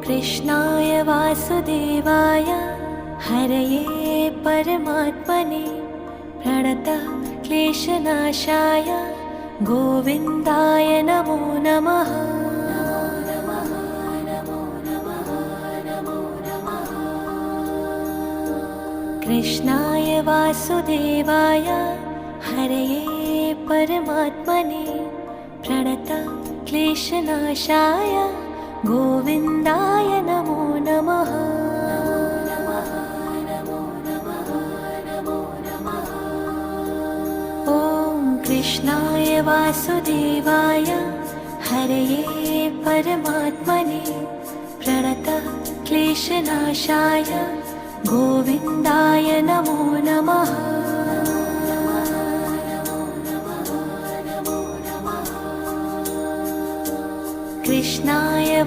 कृष्णाय वासुदेवाय हरये परमात्मने प्रणतः क्लेशनाशाय गोविन्दाय नमो नमः। कृष्णाय वासुदेवाय हरये परमात्मने प्रणतः क्लेशनाशाय गोविन्दाय नमो नमः। ॐ कृष्णाय वासुदेवाय हरये परमात्मने प्रणतः क्लेशनाशाय गोविन्दाय नमो नमः। कृष्णाय